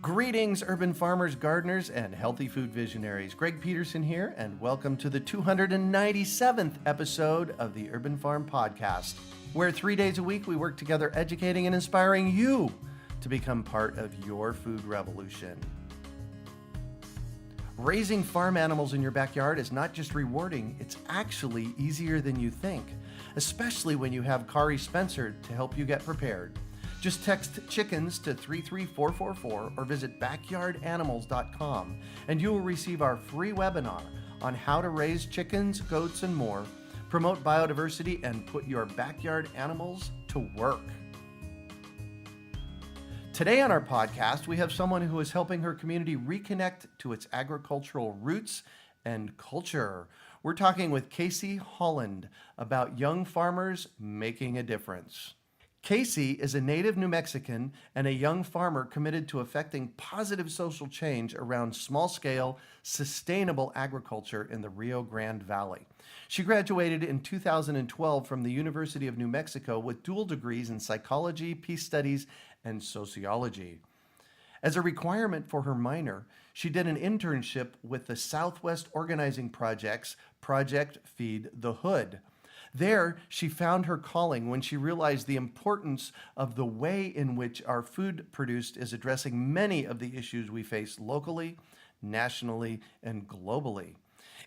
Greetings, urban farmers, gardeners, and healthy food visionaries. Greg Peterson here, and welcome to the 297th episode of the Urban Farm Podcast, where 3 days a week we work together educating and inspiring you to become part of your food revolution. Raising farm animals in your backyard is not just rewarding, it's actually easier than you think, especially when you have Kari Spencer to help you get prepared. Just text chickens to 33444 or visit backyardanimals.com and you will receive our free webinar on how to raise chickens, goats, and more, promote biodiversity, and put your backyard animals to work. Today on our podcast, we have someone who is helping her community reconnect to its agricultural roots and culture. We're talking with Casey Holland about young farmers making a difference. Casey is a native New Mexican and a young farmer committed to effecting positive social change around small-scale, sustainable agriculture in the Rio Grande Valley. She graduated in 2012 from the University of New Mexico with dual degrees in psychology, peace studies, and sociology. As a requirement for her minor, she did an internship with the Southwest Organizing Project's Project Feed the Hood. There, she found her calling when she realized the importance of the way in which our food produced is addressing many of the issues we face locally, nationally, and globally.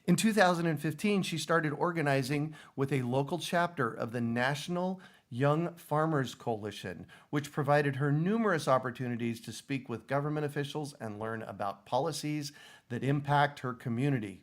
In 2015, she started organizing with a local chapter of the National Young Farmers Coalition, which provided her numerous opportunities to speak with government officials and learn about policies that impact her community.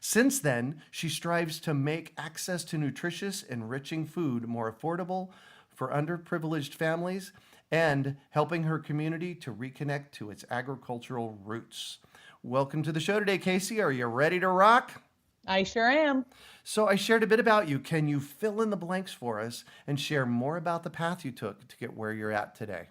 Since then, she strives to make access to nutritious, enriching food more affordable for underprivileged families and helping her community to reconnect to its agricultural roots. Welcome to the show today, Casey. Are you ready to rock? I sure am. So I shared a bit about you. Can you fill in the blanks for us and share more about the path you took to get where you're at today?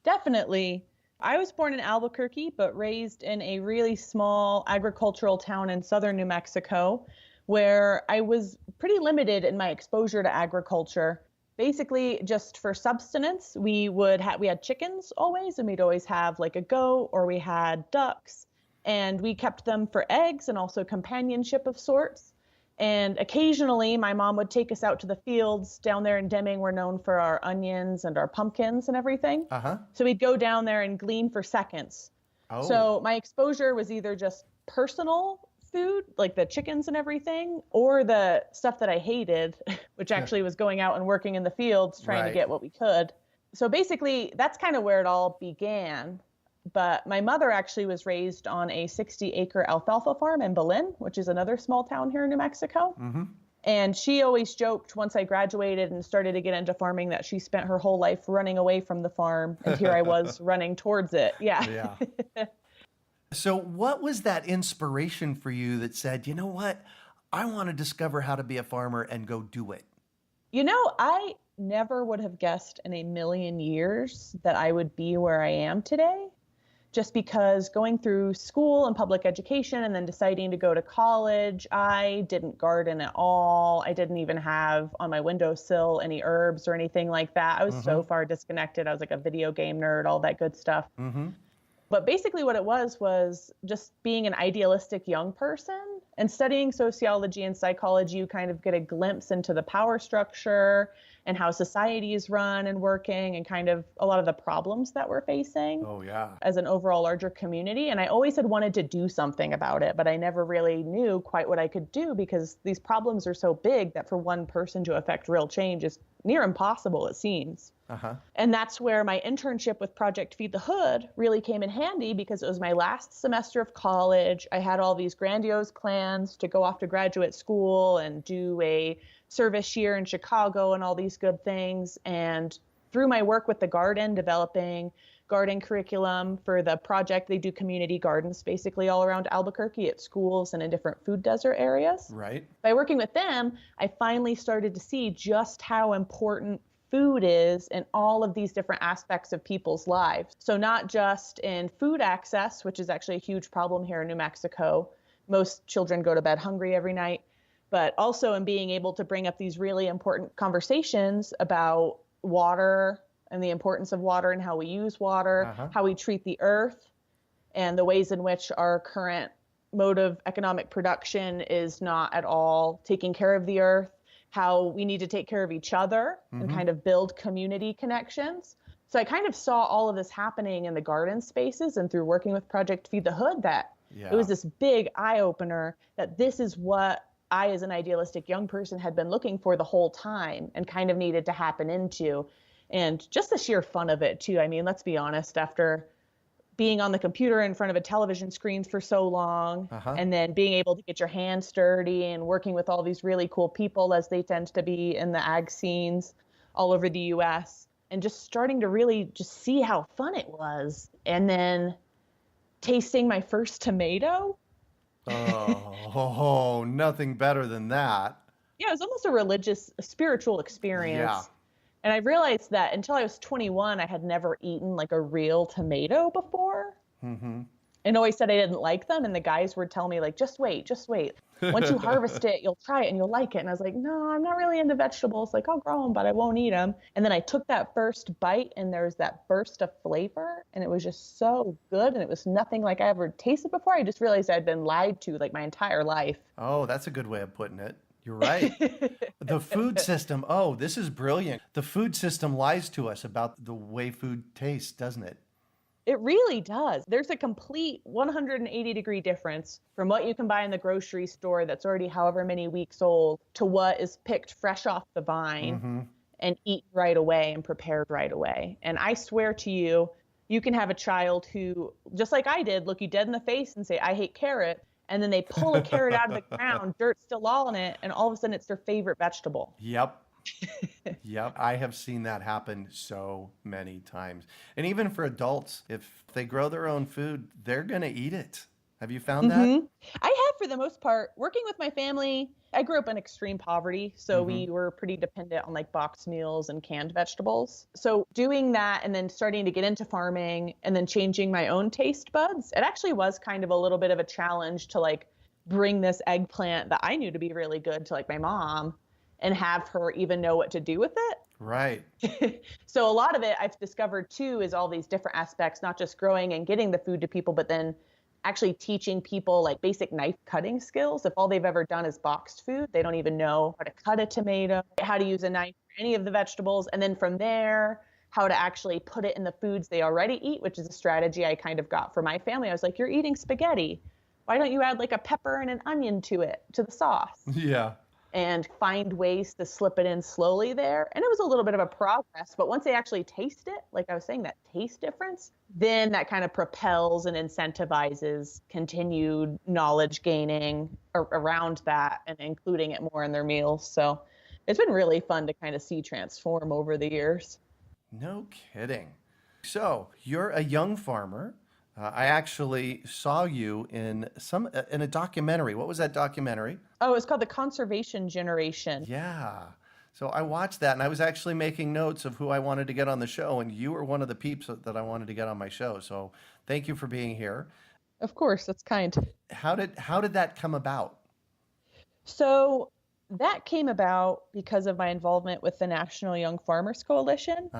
Definitely. I was born in Albuquerque, but raised in a really small agricultural town in southern New Mexico, where I was pretty limited in my exposure to agriculture. Basically, just for subsistence, we had chickens always, and we'd always have like a goat, or we had ducks, and we kept them for eggs and also companionship of sorts. And occasionally my mom would take us out to the fields. Down there in Deming, we're known for our onions and our pumpkins and everything. So we'd go down there and glean for seconds. So my exposure was either just personal food, like the chickens and everything, or the stuff that I hated, which actually was going out and working in the fields trying to get what we could. So basically, that's kind of where it all began. But my mother actually was raised on a 60-acre alfalfa farm in Belen, which is another small town here in New Mexico. And she always joked once I graduated and started to get into farming that she spent her whole life running away from the farm. And here I was running towards it. Yeah. So what was that inspiration for you that said, you know what, I want to discover how to be a farmer and go do it? You know, I never would have guessed in a million years that I would be where I am today. Just because going through school and public education and then deciding to go to college, I didn't garden at all. I didn't even have on my windowsill any herbs or anything like that. I was so far disconnected. I was like a video game nerd, all that good stuff. But basically what it was just being an idealistic young person. And studying sociology and psychology, you kind of get a glimpse into the power structure and how society is run and working and kind of a lot of the problems that we're facing as an overall larger community. And I always had wanted to do something about it, but I never really knew quite what I could do because these problems are so big that for one person to affect real change is near impossible, it seems. And that's where my internship with Project Feed the Hood really came in handy because it was my last semester of college. I had all these grandiose plans to go off to graduate school and do a service year in Chicago and all these good things. And through my work with the garden, developing garden curriculum for the project, they do community gardens basically all around Albuquerque at schools and in different food desert areas. By working with them, I finally started to see just how important food is in all of these different aspects of people's lives. So not just in food access, which is actually a huge problem here in New Mexico. Most children go to bed hungry every night, but also in being able to bring up these really important conversations about water and the importance of water and how we use water, Uh-huh. how we treat the earth, and the ways in which our current mode of economic production is not at all taking care of the earth, how we need to take care of each other and kind of build community connections. So I kind of saw all of this happening in the garden spaces and through working with Project Feed the Hood that it was this big eye opener that this is what I, as an idealistic young person, had been looking for the whole time and kind of needed to happen into. And just the sheer fun of it too. I mean, let's be honest, after being on the computer in front of a television screen for so long, and then being able to get your hands dirty and working with all these really cool people as they tend to be in the ag scenes all over the US, and just starting to really just see how fun it was. And then tasting my first tomato. Oh, nothing better than that. Yeah, it was almost a spiritual experience. Yeah. And I realized that until I was 21, I had never eaten like a real tomato before. And always said I didn't like them. And the guys would tell me like, just wait. Once you harvest it, you'll try it and you'll like it. And I was like, no, I'm not really into vegetables. Like I'll grow them, but I won't eat them. And then I took that first bite and there was that burst of flavor and it was just so good. And it was nothing like I ever tasted before. I just realized I'd been lied to like my entire life. Oh, that's a good way of putting it. You're right. The food system. Oh, this is brilliant. The food system lies to us about the way food tastes, doesn't it? It really does. There's a complete 180-degree difference from what you can buy in the grocery store that's already however many weeks old to what is picked fresh off the vine and eaten right away and prepared right away. And I swear to you, you can have a child who, just like I did, look you dead in the face and say, I hate carrot. And then they pull a carrot out of the ground, dirt still all in it, and all of a sudden it's their favorite vegetable. Yep. Yep. I have seen that happen so many times. And even for adults, if they grow their own food, they're going to eat it. Have you found that? I have, for the most part, working with my family. I grew up in extreme poverty, so we were pretty dependent on like boxed meals and canned vegetables. So doing that and then starting to get into farming and then changing my own taste buds, it actually was kind of a little bit of a challenge to like bring this eggplant that I knew to be really good to like my mom and have her even know what to do with it. Right. So a lot of it I've discovered too is all these different aspects, not just growing and getting the food to people, but then actually teaching people like basic knife cutting skills. If all they've ever done is boxed food, they don't even know how to cut a tomato, how to use a knife for any of the vegetables. And then from there, how to actually put it in the foods they already eat, which is a strategy I kind of got for my family. I was like, you're eating spaghetti. Why don't you add like a pepper and an onion to it, to the sauce? Yeah. And find ways to slip it in slowly there. And it was a little bit of a progress, but once they actually taste it, like I was saying, that taste difference, then that kind of propels and incentivizes continued knowledge gaining around that and including it more in their meals. So it's been really fun to kind of see transform over the years. No kidding. So you're a young farmer. I actually saw you in a documentary. What was that documentary? Oh, it's called The Conservation Generation. Yeah. So I watched that, and I was actually making notes of who I wanted to get on the show, and you were one of the peeps that I wanted to get on my show. So thank you for being here. Of course, that's kind. How did that come about? So that came about because of my involvement with the National Young Farmers Coalition.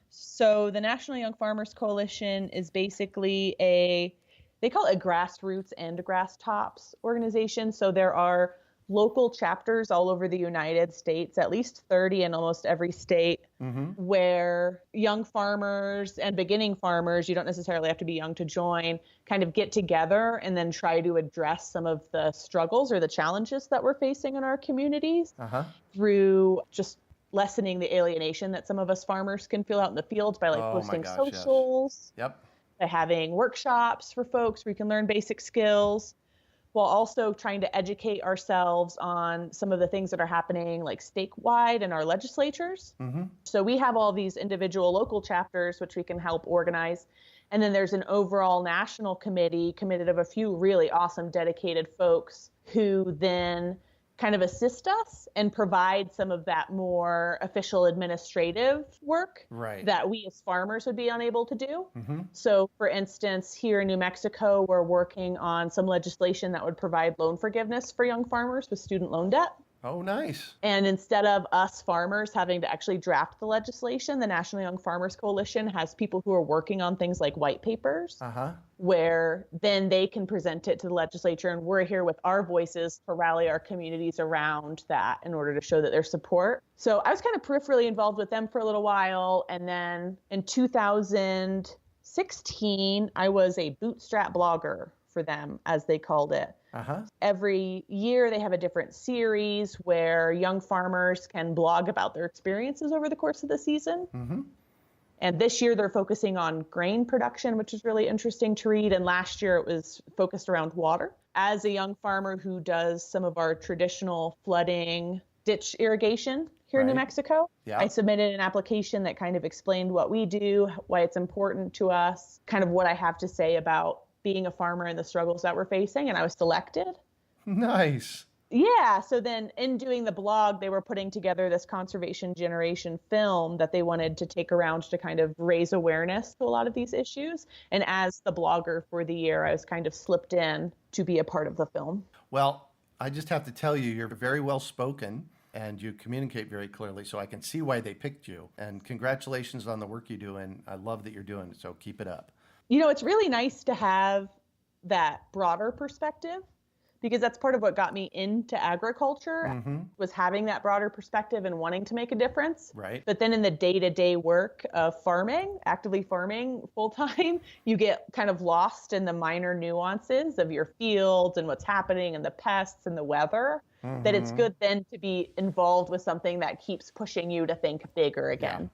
So the National Young Farmers Coalition is basically they call it a grassroots and grass tops organization. So there are local chapters all over the United States, at least 30 in almost every state, where young farmers and beginning farmers, you don't necessarily have to be young to join, kind of get together and then try to address some of the struggles or the challenges that we're facing in our communities through just lessening the alienation that some of us farmers can feel out in the fields by like posting socials, by having workshops for folks where you can learn basic skills, while also trying to educate ourselves on some of the things that are happening like statewide in our legislatures. So we have all these individual local chapters, which we can help organize. And then there's an overall national committee committed of a few really awesome, dedicated folks who then kind of assist us and provide some of that more official administrative work that we as farmers would be unable to do. So for instance, here in New Mexico, we're working on some legislation that would provide loan forgiveness for young farmers with student loan debt. Oh, nice. And instead of us farmers having to actually draft the legislation, the National Young Farmers Coalition has people who are working on things like white papers, Uh-huh. where then they can present it to the legislature. And we're here with our voices to rally our communities around that in order to show that there's support. So I was kind of peripherally involved with them for a little while. And then in 2016, I was a bootstrap blogger for them, as they called it. Uh-huh. Every year they have a different series where young farmers can blog about their experiences over the course of the season. Mm-hmm. And this year they're focusing on grain production, which is really interesting to read. And last year it was focused around water. As a young farmer who does some of our traditional flooding ditch irrigation here in New Right. Mexico, Yeah. I submitted an application that kind of explained what we do, why it's important to us, kind of what I have to say about being a farmer and the struggles that we're facing. And I was selected. Nice. Yeah. So then in doing the blog, they were putting together this conservation generation film that they wanted to take around to kind of raise awareness to a lot of these issues. And as the blogger for the year, I was kind of slipped in to be a part of the film. Well, I just have to tell you, you're very well spoken and you communicate very clearly, so I can see why they picked you. And congratulations on the work you do, and I love that you're doing it, so keep it up. You know, it's really nice to have that broader perspective, because that's part of what got me into agriculture, Mm-hmm. was having that broader perspective and wanting to make a difference. Right. But then in the day-to-day work of farming, actively farming full time, you get kind of lost in the minor nuances of your fields and what's happening and the pests and the weather, that it's Mm-hmm. good then to be involved with something that keeps pushing you to think bigger again.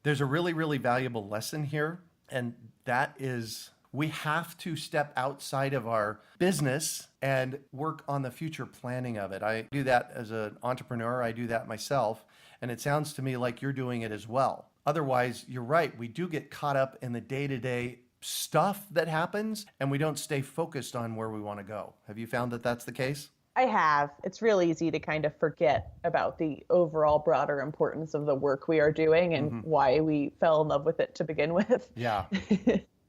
There's a really, really valuable lesson here, and that is we have to step outside of our business and work on the future planning of it. I do that as an entrepreneur. I do that myself, and it sounds to me like you're doing it as well. Otherwise, you're right. We do get caught up in the day-to-day stuff that happens, and we don't stay focused on where we want to go. Have you found that that's the case? I have. It's real easy to kind of forget about the overall broader importance of the work we are doing and why we fell in love with it to begin with. Yeah.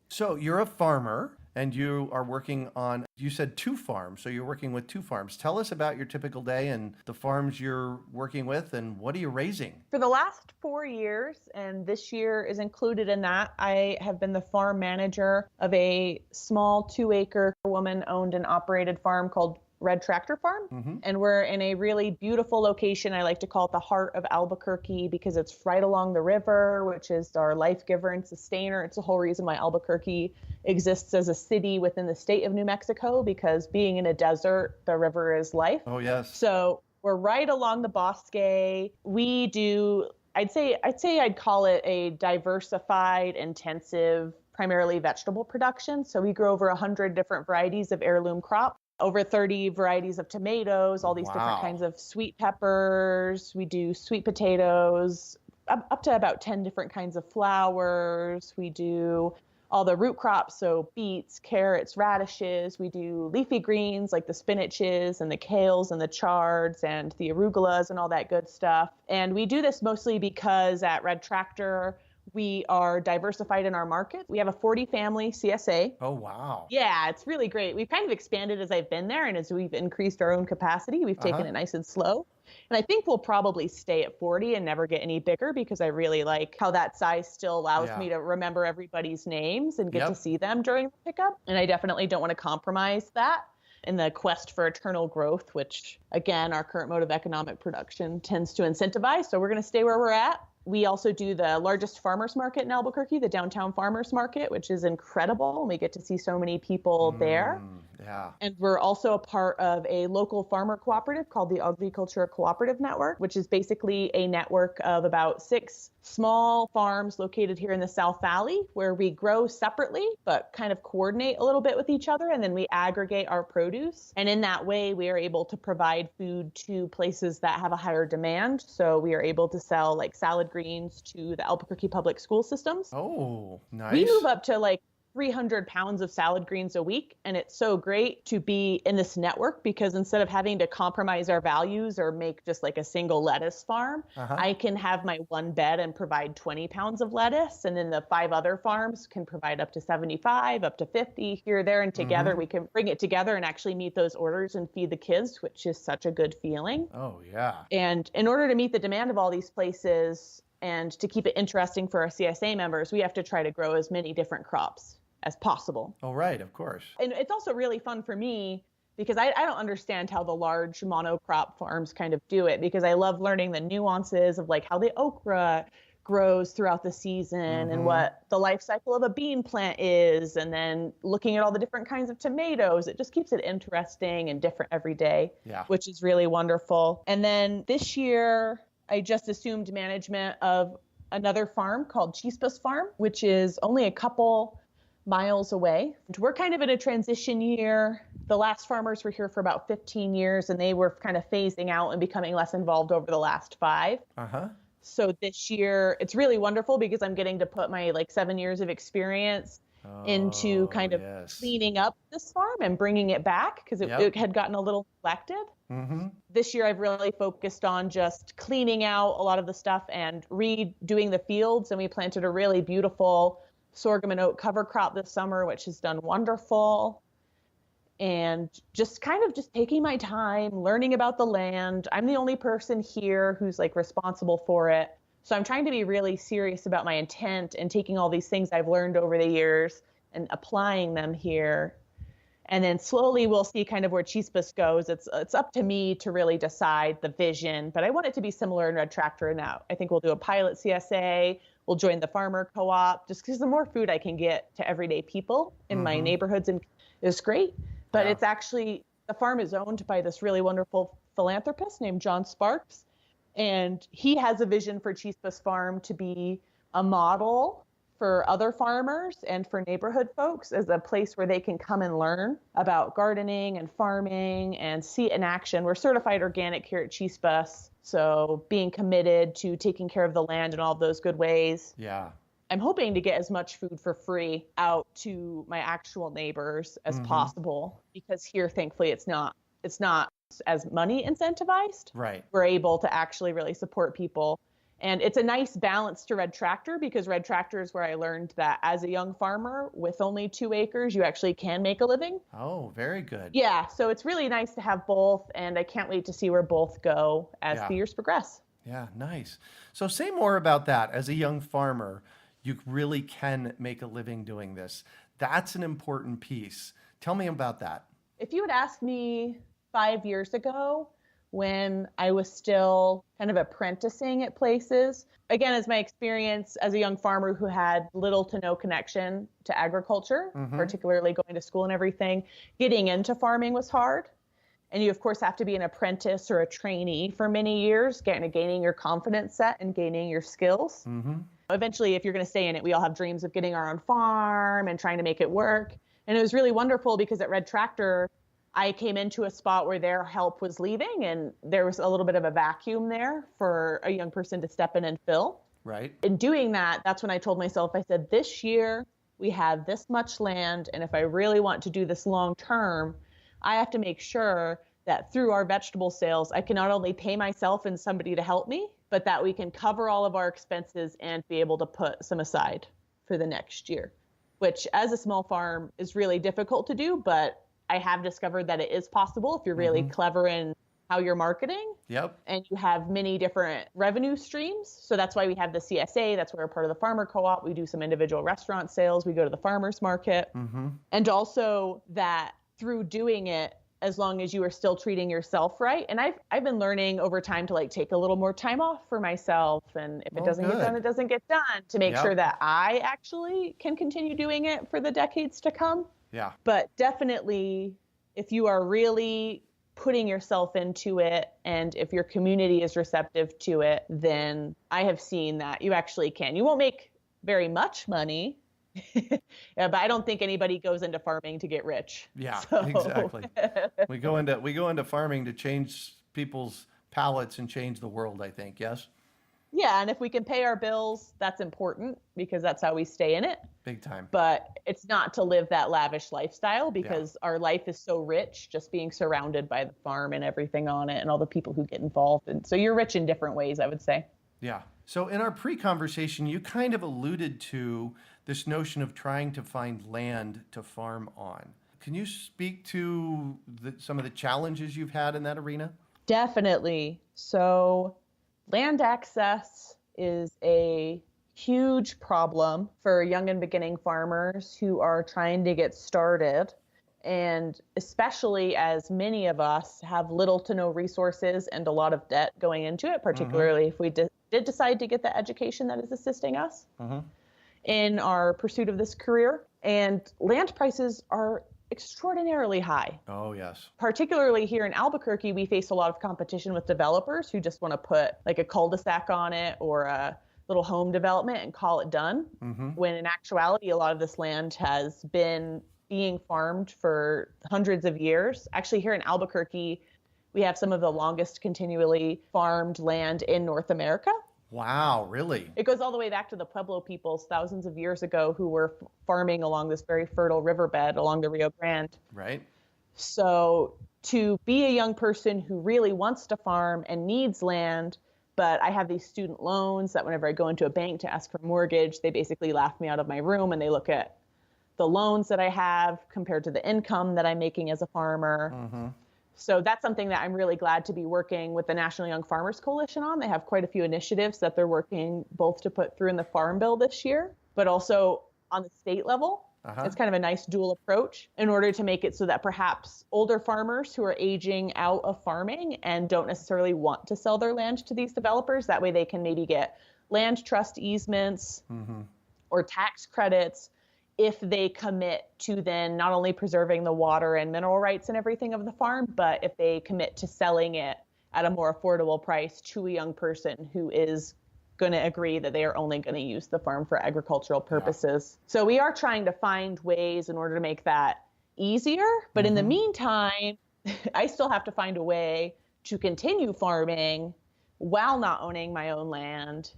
So you're a farmer and you are working on, you said 2 farms. So you're working with 2 farms. Tell us about your typical day and the farms you're working with, and what are you raising? For the last 4 years, and this year is included in that, I have been the farm manager of a small 2-acre woman-owned and operated farm called Red Tractor Farm. Mm-hmm. And we're in a really beautiful location. I like to call it the heart of Albuquerque because it's right along the river, which is our life giver and sustainer. It's the whole reason why Albuquerque exists as a city within the state of New Mexico, because being in a desert, the river is life. Oh, yes. So we're right along the Bosque. We do, I'd call it a diversified, intensive, primarily vegetable production. So we grow over 100 different varieties of heirloom crops, over 30 varieties of tomatoes, all these different Wow. kinds of sweet peppers. We do sweet potatoes, up to about 10 different kinds of flowers. We do all the root crops, so beets, carrots, radishes. We do leafy greens like the spinaches and the kales and the chards and the arugulas and all that good stuff. And we do this mostly because at Red Tractor, we are diversified in our market. We have a 40-family CSA. Oh, wow. Yeah, it's really great. We've kind of expanded as I've been there, and as we've increased our own capacity, we've taken it nice and slow. And I think we'll probably stay at 40 and never get any bigger, because I really like how that size still allows me to remember everybody's names and get to see them during the pickup. And I definitely don't want to compromise that in the quest for eternal growth, which, again, our current mode of economic production tends to incentivize. So we're going to stay where we're at. We also do the largest farmers market in Albuquerque, the downtown farmers market, which is incredible. We get to see so many people there. Yeah. And we're also a part of a local farmer cooperative called the Agriculture Cooperative Network, which is basically a network of about 6 small farms located here in the South Valley, where we grow separately, but kind of coordinate a little bit with each other. And then we aggregate our produce. And in that way, we are able to provide food to places that have a higher demand. So we are able to sell like salad greens to the Albuquerque public school systems. Oh, nice. We move up to like 300 pounds of salad greens a week. And it's so great to be in this network because instead of having to compromise our values or make just like a single lettuce farm, I can have my one bed and provide 20 pounds of lettuce. And then the 5 other farms can provide up to 75, up to 50 here, there. And together we can bring it together and actually meet those orders and feed the kids, which is such a good feeling. Oh, yeah. And in order to meet the demand of all these places and to keep it interesting for our CSA members, we have to try to grow as many different crops as possible. Oh, right, of course. And it's also really fun for me because I don't understand how the large monocrop farms kind of do it, because I love learning the nuances of like how the okra grows throughout the season and what the life cycle of a bean plant is, and then looking at all the different kinds of tomatoes. It just keeps it interesting and different every day, which is really wonderful. And then this year, I just assumed management of another farm called Chispas Farm, which is only a couple miles away. We're kind of in a transition year. The last farmers were here for about 15 years, and they were kind of phasing out and becoming less involved over the last 5. So this year, it's really wonderful because I'm getting to put my like 7 years of experience into kind of cleaning up this farm and bringing it back because it had gotten a little neglected. This year, I've really focused on just cleaning out a lot of the stuff and redoing the fields. And we planted a really beautiful sorghum and oat cover crop this summer, which has done wonderful. And just kind of just taking my time, learning about the land. I'm the only person here who's like responsible for it. So I'm trying to be really serious about my intent and taking all these things I've learned over the years and applying them here. And then slowly we'll see kind of where Chispas goes. It's up to me to really decide the vision, but I want it to be similar in Red Tractor now. I think we'll do a pilot CSA. We'll join the farmer co-op just because the more food I can get to everyday people in my neighborhoods is great. But it's actually, the farm is owned by this really wonderful philanthropist named John Sparks. And he has a vision for Chispas Farm to be a model for other farmers and for neighborhood folks as a place where they can come and learn about gardening and farming and see it in action. We're certified organic here at Chispas, so being committed to taking care of the land in all of those good ways. I'm hoping to get as much food for free out to my actual neighbors as possible, because here, thankfully, it's not as money incentivized. We're able to actually really support people. And it's a nice balance to Red Tractor, because Red Tractor is where I learned that as a young farmer with only 2 acres, you actually can make a living. Oh, very good. Yeah, so it's really nice to have both, and I can't wait to see where both go as the years progress. Yeah, nice. So say more about that. As a young farmer, you really can make a living doing this. That's an important piece. Tell me about that. If you had asked me 5 years ago, when I was still kind of apprenticing at places, again, as my experience as a young farmer who had little to no connection to agriculture, particularly going to school and everything, getting into farming was hard. And you, of course, have to be an apprentice or a trainee for many years, gaining your confidence set and gaining your skills. Eventually, if you're going to stay in it, we all have dreams of getting our own farm and trying to make it work. And it was really wonderful because at Red Tractor, I came into a spot where their help was leaving, and there was a little bit of a vacuum there for a young person to step in and fill. In doing that, that's when I told myself, I said, this year we have this much land, and if I really want to do this long term, I have to make sure that through our vegetable sales, I can not only pay myself and somebody to help me, but that we can cover all of our expenses and be able to put some aside for the next year, which as a small farm is really difficult to do, but I have discovered that it is possible if you're really clever in how you're marketing. And you have many different revenue streams. So that's why we have the CSA. That's why we're part of the farmer co-op. We do some individual restaurant sales. We go to the farmer's market. And also that through doing it, as long as you are still treating yourself right. And I've been learning over time to like take a little more time off for myself. And if it doesn't get done, it doesn't get done, to make sure that I actually can continue doing it for the decades to come. But definitely, if you are really putting yourself into it, and if your community is receptive to it, then I have seen that you actually can. You won't make very much money, but I don't think anybody goes into farming to get rich. Exactly. We go into farming to change people's palates and change the world, I think. Yes. Yeah, and if we can pay our bills, that's important because that's how we stay in it. Big time. But it's not to live that lavish lifestyle Yeah. because our life is so rich just being surrounded by the farm and everything on it and all the people who get involved. And so you're rich in different ways, I would say. Yeah. So in our pre-conversation, you kind of alluded to this notion of trying to find land to farm on. Can you speak to some of the challenges you've had in that arena? Definitely. So land access is a huge problem for young and beginning farmers who are trying to get started. And especially as many of us have little to no resources and a lot of debt going into it, particularly if we did decide to get the education that is assisting us in our pursuit of this career. And land prices are extraordinarily high. Oh, yes. Particularly here in Albuquerque, we face a lot of competition with developers who just want to put like a cul-de-sac on it or a little home development and call it done. When in actuality, a lot of this land has been being farmed for hundreds of years. Actually, here in Albuquerque, we have some of the longest continually farmed land in North America. Wow, really? It goes all the way back to the Pueblo peoples thousands of years ago who were farming along this very fertile riverbed along the Rio Grande. Right. So to be a young person who really wants to farm and needs land, but I have these student loans that whenever I go into a bank to ask for a mortgage, they basically laugh me out of my room and they look at the loans that I have compared to the income that I'm making as a farmer. So that's something that I'm really glad to be working with the National Young Farmers Coalition on. They have quite a few initiatives that they're working both to put through in the Farm Bill this year, but also on the state level. It's kind of a nice dual approach in order to make it so that perhaps older farmers who are aging out of farming and don't necessarily want to sell their land to these developers, that way they can maybe get land trust easements or tax credits if they commit to then not only preserving the water and mineral rights and everything of the farm, but if they commit to selling it at a more affordable price to a young person who is going to agree that they are only going to use the farm for agricultural purposes. So we are trying to find ways in order to make that easier. But in the meantime, I still have to find a way to continue farming while not owning my own land.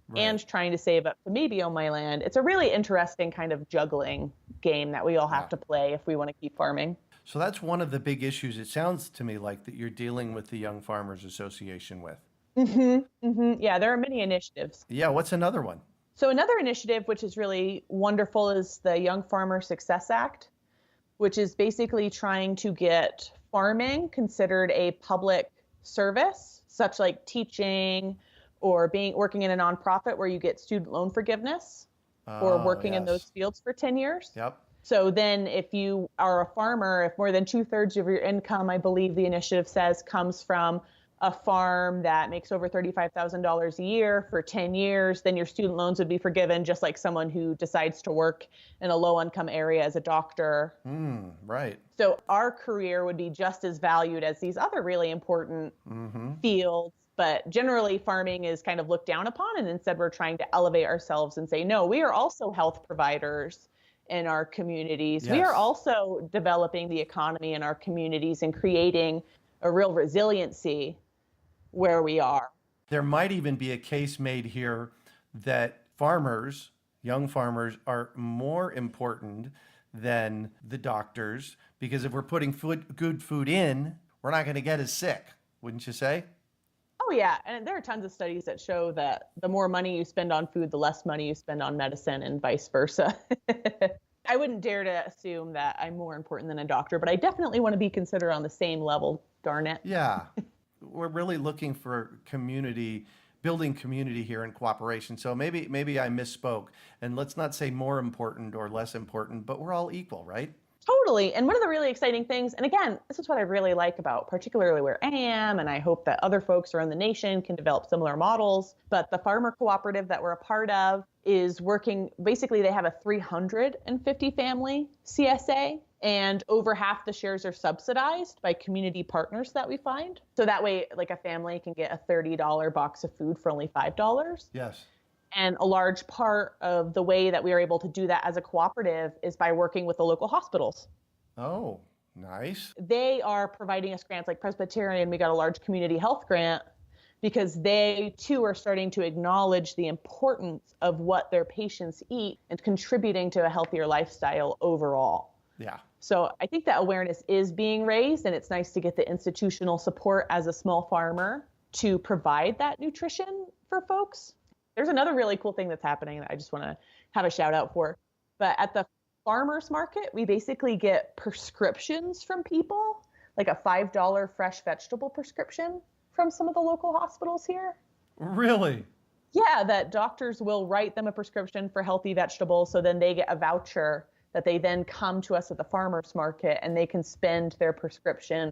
Right. And trying to save up to maybe own my land. It's a really interesting kind of juggling game that we all have to play if we want to keep farming. So that's one of the big issues, it sounds to me like, that you're dealing with the Young Farmers Association with. Yeah, there are many initiatives. Yeah, what's another one? So another initiative, which is really wonderful, is the Young Farmer Success Act, which is basically trying to get farming considered a public service, such like teaching, or working in a nonprofit where you get student loan forgiveness, or working in those fields for 10 years. Yep. So then if you are a farmer, if more than 2/3 of your income, I believe the initiative says, comes from a farm that makes over $35,000 a year for 10 years, then your student loans would be forgiven, just like someone who decides to work in a low-income area as a doctor. Right. So our career would be just as valued as these other really important fields. But generally, farming is kind of looked down upon, and instead we're trying to elevate ourselves and say, no, we are also health providers in our communities. Yes. We are also developing the economy in our communities and creating a real resiliency where we are. There might even be a case made here that farmers, young farmers, are more important than the doctors, because if we're putting good food in, we're not going to get as sick, wouldn't you say? Oh, yeah. And there are tons of studies that show that the more money you spend on food, the less money you spend on medicine, and vice versa. I wouldn't dare to assume that I'm more important than a doctor, but I definitely want to be considered on the same level, darn it. Yeah. We're really looking for building community here in cooperation. So maybe I misspoke. And let's not say more important or less important, but we're all equal, right? Totally. And one of the really exciting things, and again, this is what I really like about particularly where I am, and I hope that other folks around the nation can develop similar models, but the farmer cooperative that we're a part of is working, basically they have a 350 family CSA, and over half the shares are subsidized by community partners that we find. So that way, like a family can get a $30 box of food for only $5. Yes. And a large part of the way that we are able to do that as a cooperative is by working with the local hospitals. Oh, nice. They are providing us grants like Presbyterian. We got a large community health grant because they too are starting to acknowledge the importance of what their patients eat and contributing to a healthier lifestyle overall. Yeah. So I think that awareness is being raised, and it's nice to get the institutional support as a small farmer to provide that nutrition for folks. There's another really cool thing that's happening that I just want to have a shout out for. But at the farmers market, we basically get prescriptions from people, like a $5 fresh vegetable prescription from some of the local hospitals here. Really? Yeah, that doctors will write them a prescription for healthy vegetables, so then they get a voucher that they then come to us at the farmers market and they can spend their prescription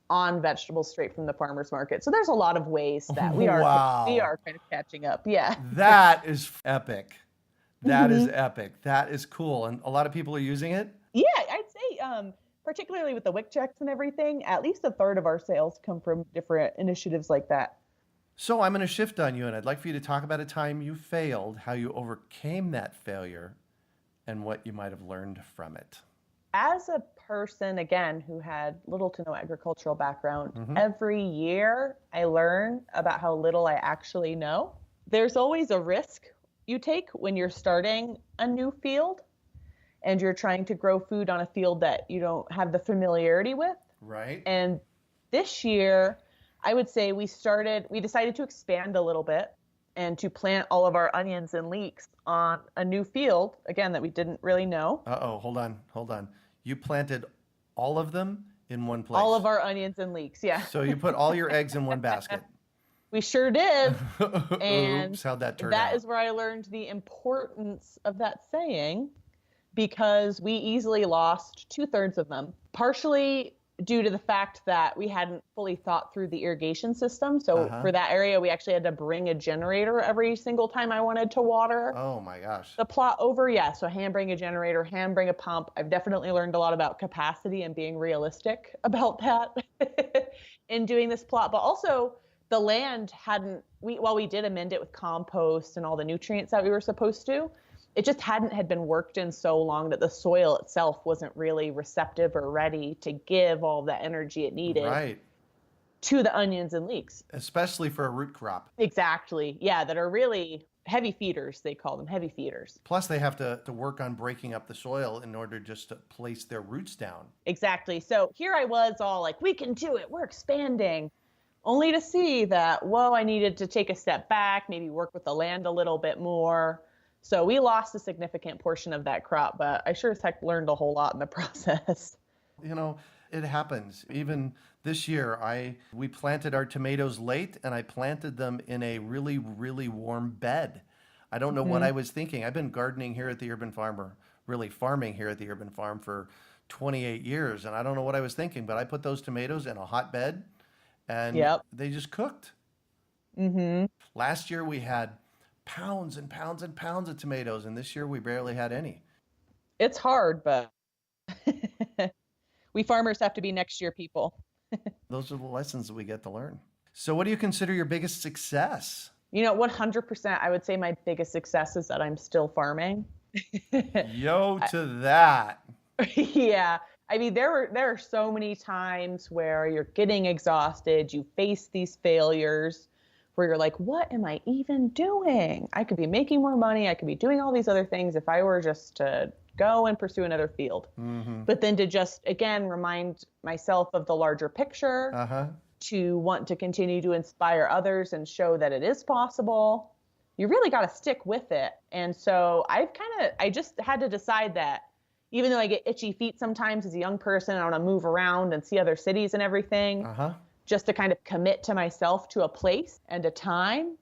on vegetables straight from the farmers market. So there's a lot of ways that we are kind of catching up. Yeah. That is epic. That is epic. That is cool. And a lot of people are using it? Yeah, I'd say particularly with the WIC checks and everything, at least a third of our sales come from different initiatives like that. So I'm going to shift on you, and I'd like for you to talk about a time you failed, how you overcame that failure, and what you might have learned from it. As a person, again, who had little to no agricultural background, every year I learn about how little I actually know. There's always a risk you take when you're starting a new field and you're trying to grow food on a field that you don't have the familiarity with. Right. And this year, I would say we decided to expand a little bit and to plant all of our onions and leeks on a new field, again, that we didn't really know. Uh-oh, hold on. You planted all of them in one place. All of our onions and leeks, yeah. So you put all your eggs in one basket. We sure did. And oops, how'd that turn out? That is where I learned the importance of that saying, because we easily lost 2/3 of them, partially due to the fact that we hadn't fully thought through the irrigation system. So for that area, we actually had to bring a generator every single time I wanted to water. Oh my gosh. The plot over, yeah. So hand bring a generator, hand bring a pump. I've definitely learned a lot about capacity and being realistic about that in doing this plot. But also the land while we did amend it with compost and all the nutrients that we were supposed to, it just had been worked in so long that the soil itself wasn't really receptive or ready to give all the energy it needed to the onions and leeks. Especially for a root crop. Exactly. Yeah, that are really heavy feeders, they call them heavy feeders. Plus they have to work on breaking up the soil in order just to place their roots down. Exactly. So here I was all like, we can do it, we're expanding. Only to see that, I needed to take a step back, maybe work with the land a little bit more. So we lost a significant portion of that crop, but I sure as heck learned a whole lot in the process. You know, it happens. Even this year, we planted our tomatoes late, and I planted them in a really, really warm bed. I don't know what I was thinking. I've been gardening here at the Urban Farmer, really farming here at the Urban Farm for 28 years, and I don't know what I was thinking, but I put those tomatoes in a hot bed, and they just cooked. Last year, we had pounds and pounds and pounds of tomatoes, and this year we barely had any. It's hard, but we farmers have to be next year people. Those are the lessons that we get to learn. So what do you consider your biggest success? 100%, I would say my biggest success is that I'm still farming. Yo to that. Yeah. I mean, there are so many times where you're getting exhausted, you face these failures, where you're like, what am I even doing? I could be making more money. I could be doing all these other things if I were just to go and pursue another field. But then to just, again, remind myself of the larger picture, to want to continue to inspire others and show that it is possible. You really got to stick with it. And so I just had to decide that even though I get itchy feet sometimes as a young person, I want to move around and see other cities and everything. Just to kind of commit to myself to a place and a time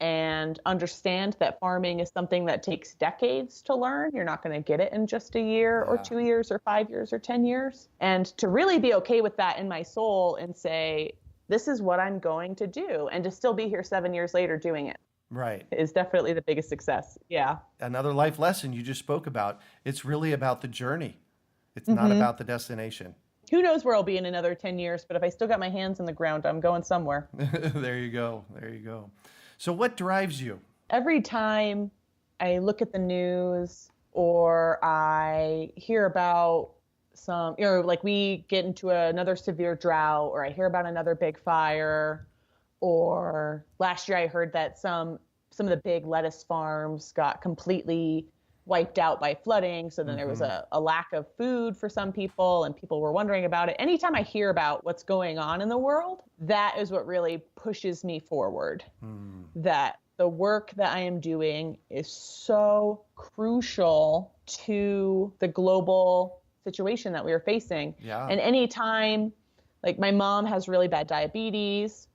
and understand that farming is something that takes decades to learn. You're not going to get it in just a year or 2 years or 5 years or 10 years. And to really be okay with that in my soul and say, this is what I'm going to do, and to still be here 7 years later doing it. Right. Is definitely the biggest success. Yeah. Another life lesson you just spoke about. It's really about the journey. It's not about the destination. Who knows where I'll be in another 10 years, but if I still got my hands in the ground, I'm going somewhere. There you go. So what drives you? Every time I look at the news or I hear about like we get into another severe drought, or I hear about another big fire, Or last year I heard that some of the big lettuce farms got completely wiped out by flooding. So then there was a lack of food for some people and people were wondering about it. Anytime I hear about what's going on in the world, that is what really pushes me forward. That the work that I am doing is so crucial to the global situation that we are facing. Yeah. And anytime, like my mom has really bad diabetes,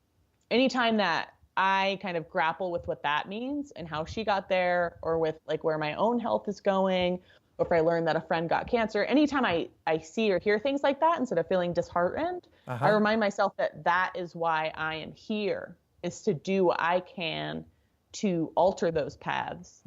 anytime that I kind of grapple with what that means and how she got there, or with like where my own health is going, or if I learn that a friend got cancer, anytime I see or hear things like that, instead of feeling disheartened, I remind myself that that is why I am here, is to do what I can to alter those paths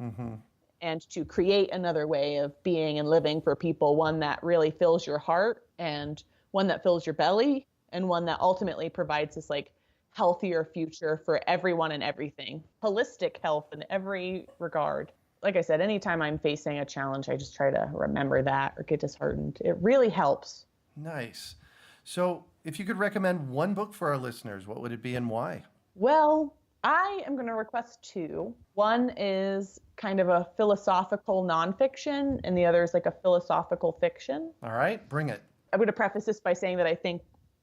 and to create another way of being and living for people, one that really fills your heart and one that fills your belly and one that ultimately provides this like healthier future for everyone and everything. Holistic health in every regard. Like I said, anytime I'm facing a challenge, I just try to remember that or get disheartened. It really helps. Nice. So if you could recommend one book for our listeners, what would it be and why? Well, I am going to request two. One is kind of a philosophical nonfiction, and the other is like a philosophical fiction. All right, bring it. I'm going to preface this by saying that I think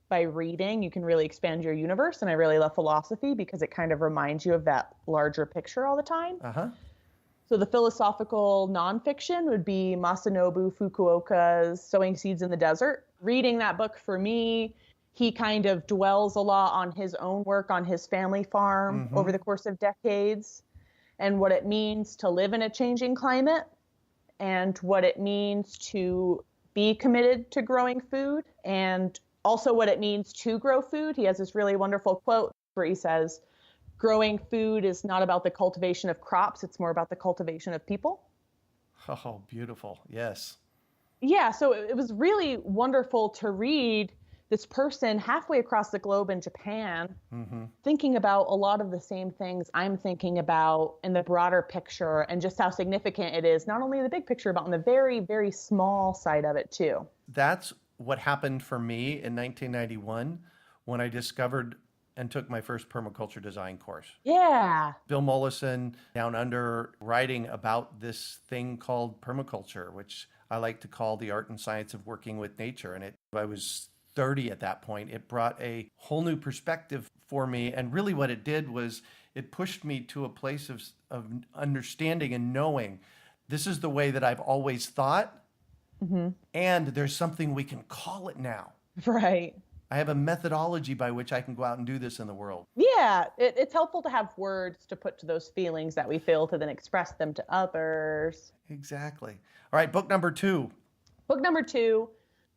by reading, you can really expand your universe. And I really love philosophy because it kind of reminds you of that larger picture all the time. So the philosophical nonfiction would be Masanobu Fukuoka's Sowing Seeds in the Desert. Reading that book for me, he kind of dwells a lot on his own work on his family farm over the course of decades, and what it means to live in a changing climate, and what it means to be committed to growing food, and also what it means to grow food. He has this really wonderful quote where he says, growing food is not about the cultivation of crops, it's more about the cultivation of people. Oh, beautiful. Yes. Yeah, so it was really wonderful to read this person halfway across the globe in Japan thinking about a lot of the same things I'm thinking about in the broader picture, and just how significant it is, not only in the big picture, but on the very, very small side of it too. That's what happened for me in 1991 when I discovered and took my first permaculture design course. Yeah. Bill Mollison down under writing about this thing called permaculture, which I like to call the art and science of working with nature. And I was 30 at that point. It brought a whole new perspective for me. And really what it did was it pushed me to a place of understanding and knowing this is the way that I've always thought. And there's something we can call it now. Right. I have a methodology by which I can go out and do this in the world. Yeah, it's helpful to have words to put to those feelings that we feel, to then express them to others. Exactly. All right, book number 2. Book number 2,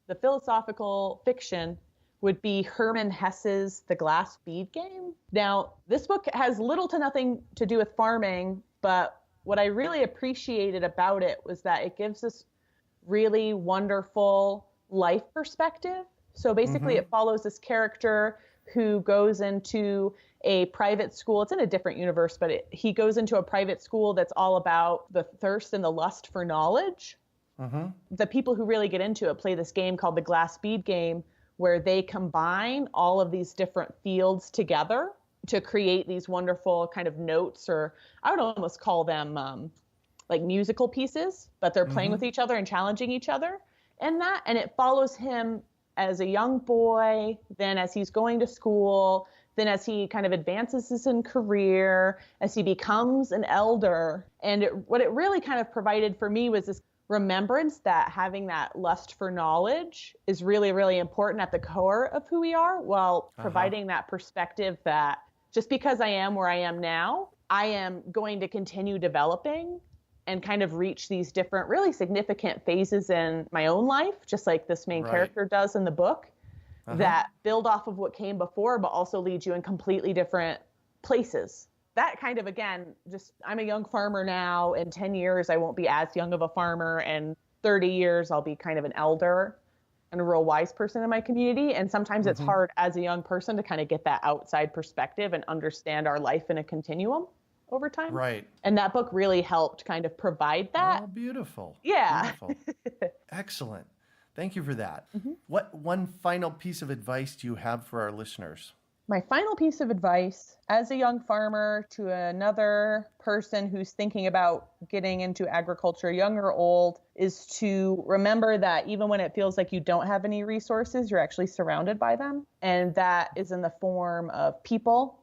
the philosophical fiction, would be Hermann Hesse's The Glass Bead Game. Now, this book has little to nothing to do with farming, but what I really appreciated about it was that it gives us really wonderful life perspective. So basically it follows this character who goes into a private school. It's in a different universe, but he goes into a private school that's all about the thirst and the lust for knowledge. The people who really get into it play this game called the Glass Bead Game, where they combine all of these different fields together to create these wonderful kind of notes, or I would almost call them like musical pieces, but they're playing with each other and challenging each other. And it follows him as a young boy, then as he's going to school, then as he kind of advances his career, as he becomes an elder. And what it really kind of provided for me was this remembrance that having that lust for knowledge is really, really important at the core of who we are, while providing that perspective that just because I am where I am now, I am going to continue developing and kind of reach these different, really significant phases in my own life, just like this main character does in the book, that build off of what came before, but also lead you in completely different places. That kind of, again, just I'm a young farmer now. In 10 years, I won't be as young of a farmer. And 30 years, I'll be kind of an elder and a real wise person in my community. And sometimes it's hard as a young person to kind of get that outside perspective and understand our life in a continuum over time. Right. And that book really helped kind of provide that. Oh, beautiful. Yeah. Beautiful. Excellent. Thank you for that. What one final piece of advice do you have for our listeners? My final piece of advice as a young farmer to another person who's thinking about getting into agriculture, young or old, is to remember that even when it feels like you don't have any resources, you're actually surrounded by them. And that is in the form of people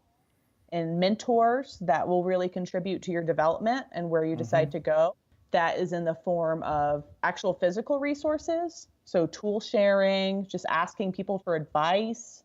and mentors that will really contribute to your development and where you decide to go. That is in the form of actual physical resources. So tool sharing, just asking people for advice.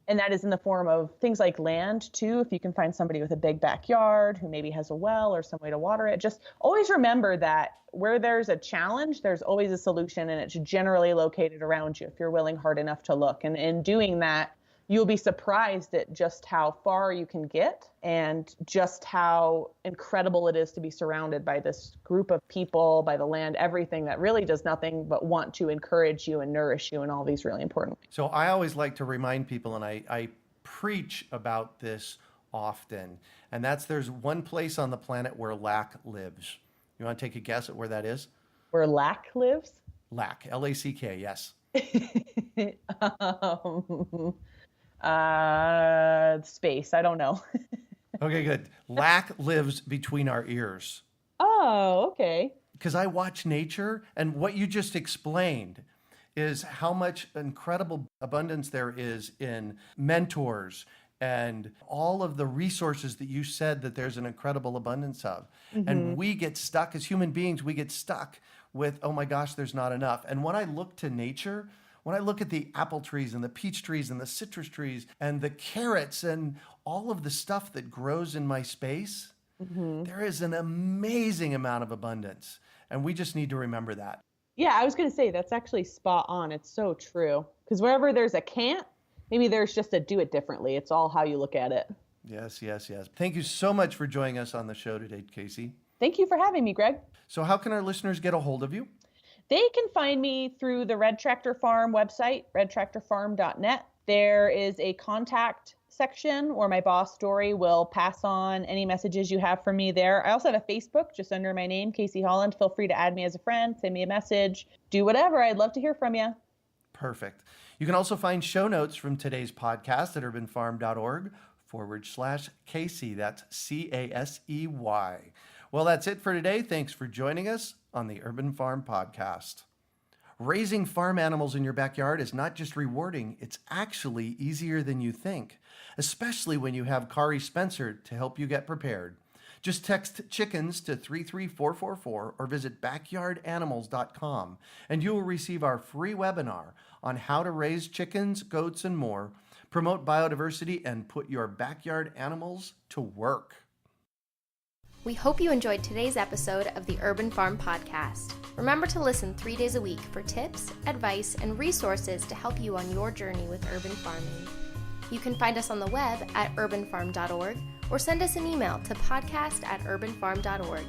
And that is in the form of things like land too. If you can find somebody with a big backyard who maybe has a well or some way to water it, just always remember that where there's a challenge, there's always a solution, and it's generally located around you if you're willing hard enough to look. And in doing that, you'll be surprised at just how far you can get and just how incredible it is to be surrounded by this group of people, by the land, everything that really does nothing but want to encourage you and nourish you in all these really important ways. So I always like to remind people, and I preach about this often, and that's there's one place on the planet where lack lives. You want to take a guess at where that is? Where lack lives? Lack, L-A-C-K, yes. Space. I don't know. Okay, good. Lack lives between our ears. Oh, okay. Because I watch nature, and what you just explained is how much incredible abundance there is in mentors and all of the resources that you said that there's an incredible abundance of. And we get stuck as human beings, we get stuck with, oh my gosh, there's not enough. And when I look to nature, when I look at the apple trees and the peach trees and the citrus trees and the carrots and all of the stuff that grows in my space, there is an amazing amount of abundance. And we just need to remember that. Yeah, I was going to say that's actually spot on. It's so true. Because wherever there's a can't, maybe there's just a do it differently. It's all how you look at it. Yes, yes, yes. Thank you so much for joining us on the show today, Casey. Thank you for having me, Greg. So how can our listeners get a hold of you? They can find me through the Red Tractor Farm website, redtractorfarm.net. There is a contact section where my boss, Dory, will pass on any messages you have for me there. I also have a Facebook just under my name, Casey Holland. Feel free to add me as a friend, send me a message, do whatever. I'd love to hear from you. Perfect. You can also find show notes from today's podcast at urbanfarm.org/Casey. That's C-A-S-E-Y. Well, that's it for today. Thanks for joining us on the Urban Farm Podcast. Raising farm animals in your backyard is not just rewarding, it's actually easier than you think, especially when you have Kari Spencer to help you get prepared. Just text chickens to 33444 or visit backyardanimals.com and you will receive our free webinar on how to raise chickens, goats, and more, promote biodiversity, and put your backyard animals to work. We hope you enjoyed today's episode of the Urban Farm Podcast. Remember to listen 3 days a week for tips, advice, and resources to help you on your journey with urban farming. You can find us on the web at urbanfarm.org or send us an email to podcast@urbanfarm.org.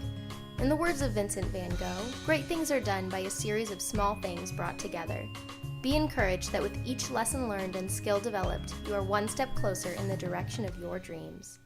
In the words of Vincent van Gogh, great things are done by a series of small things brought together. Be encouraged that with each lesson learned and skill developed, you are one step closer in the direction of your dreams.